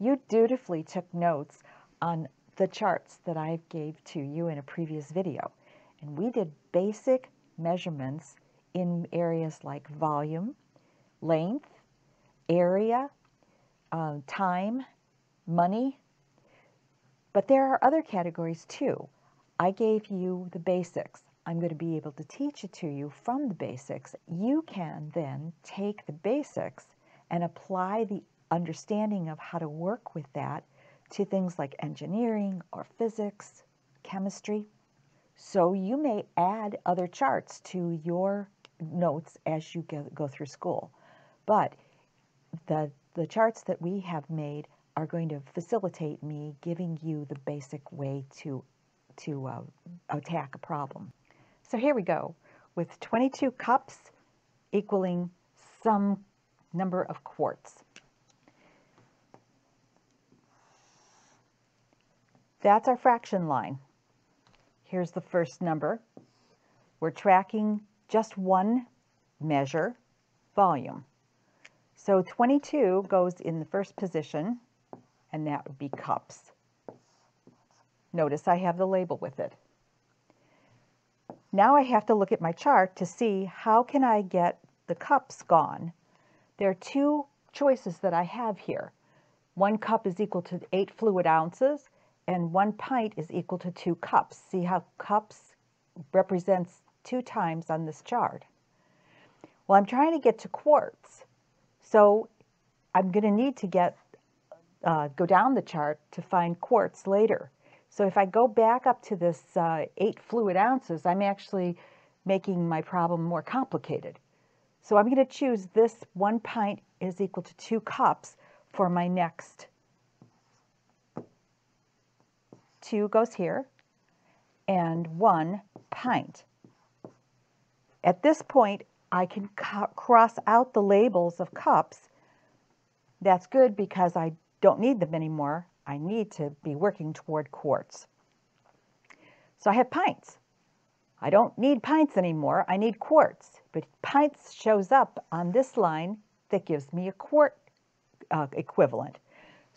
you dutifully took notes on the charts that I gave to you in a previous video. And we did basic measurements in areas like volume, length, area, time, money. But there are other categories too. I gave you the basics. I'm going to be able to teach it to you from the basics. You can then take the basics and apply the understanding of how to work with that to things like engineering or physics, chemistry. So you may add other charts to your notes as you go through school. But the charts that we have made are going to facilitate me giving you the basic way to attack a problem. So here we go, with 22 cups equaling some number of quarts. That's our fraction line. Here's the first number. We're tracking just one measure, volume. So 22 goes in the first position, and that would be cups. Notice I have the label with it. Now I have to look at my chart to see how can I get the cups gone. There are two choices that I have here. 1 cup is equal to 8 fluid ounces, and 1 pint is equal to 2 cups. See how cups represents 2 times on this chart. Well, I'm trying to get to quarts, so I'm going to need to go down the chart to find quarts later. So if I go back up to this 8 fluid ounces, I'm actually making my problem more complicated. So I'm going to choose this 1 pint is equal to 2 cups for my next. 2 goes here, and 1 pint. At this point, I can cross out the labels of cups. That's good because I don't need them anymore. I need to be working toward quarts. So I have pints. I don't need pints anymore. I need quarts. But pints shows up on this line that gives me a quart equivalent.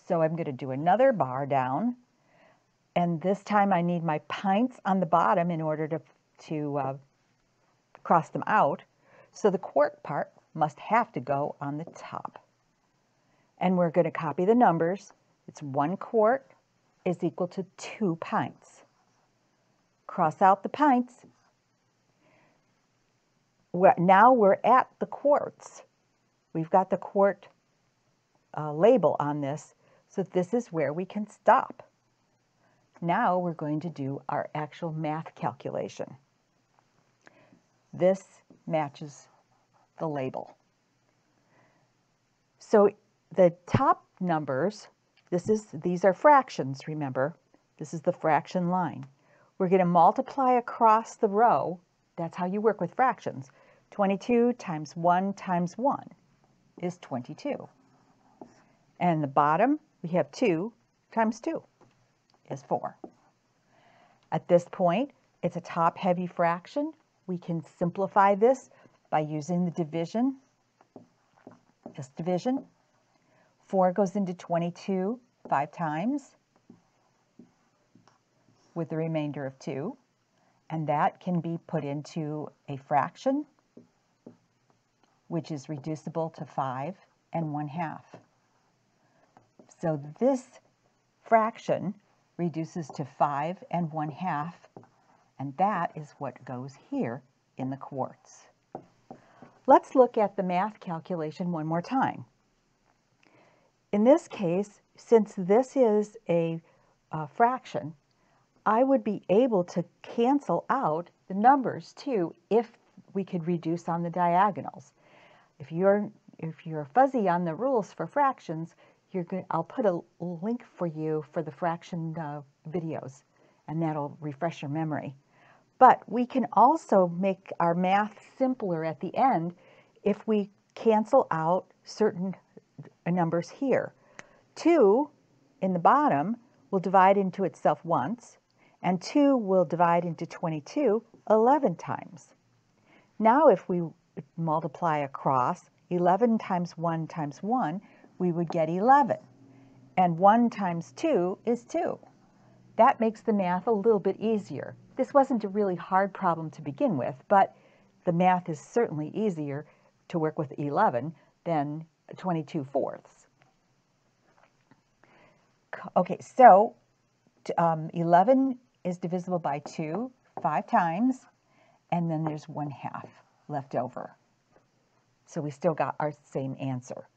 So I'm going to do another bar down. And this time I need my pints on the bottom in order to cross them out. So the quart part must have to go on the top. And we're going to copy the numbers. It's 1 quart is equal to 2 pints. Cross out the pints. Now we're at the quarts. We've got the quart label on this, so this is where we can stop. Now we're going to do our actual math calculation. This matches the label. So the top numbers, these are fractions, remember. This is the fraction line. We're going to multiply across the row. That's how you work with fractions. 22 times 1 times 1 is 22. And the bottom, we have 2 times 2 is 4. At this point, it's a top-heavy fraction. We can simplify this by using the division, just division. 4 goes into 22 5 times with the remainder of 2, and that can be put into a fraction, which is reducible to 5 1/2. So this fraction reduces to 5 1/2, and that is what goes here in the quarts. Let's look at the math calculation one more time. In this case, since this is a fraction, I would be able to cancel out the numbers too if we could reduce on the diagonals. If you're fuzzy on the rules for fractions, I'll put a link for you for the fraction videos, and that'll refresh your memory. But we can also make our math simpler at the end if we cancel out certain numbers here. 2 in the bottom will divide into itself once, and 2 will divide into 22 11 times. Now if we multiply across 11 times 1 times 1, we would get 11. And 1 times 2 is 2. That makes the math a little bit easier. This wasn't a really hard problem to begin with, but the math is certainly easier to work with 11 than 22/4. Okay, so 11 is divisible by 2 5 times, and then there's 1/2 left over. So we still got our same answer.